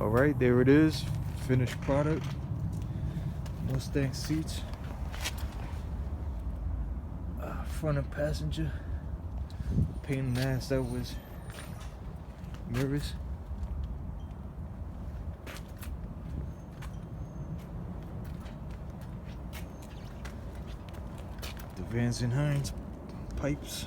Alright, there it is. Finished product. Mustang seats. Front and passenger. Pain in the ass, that was mirrors. The Vance and Hines pipes.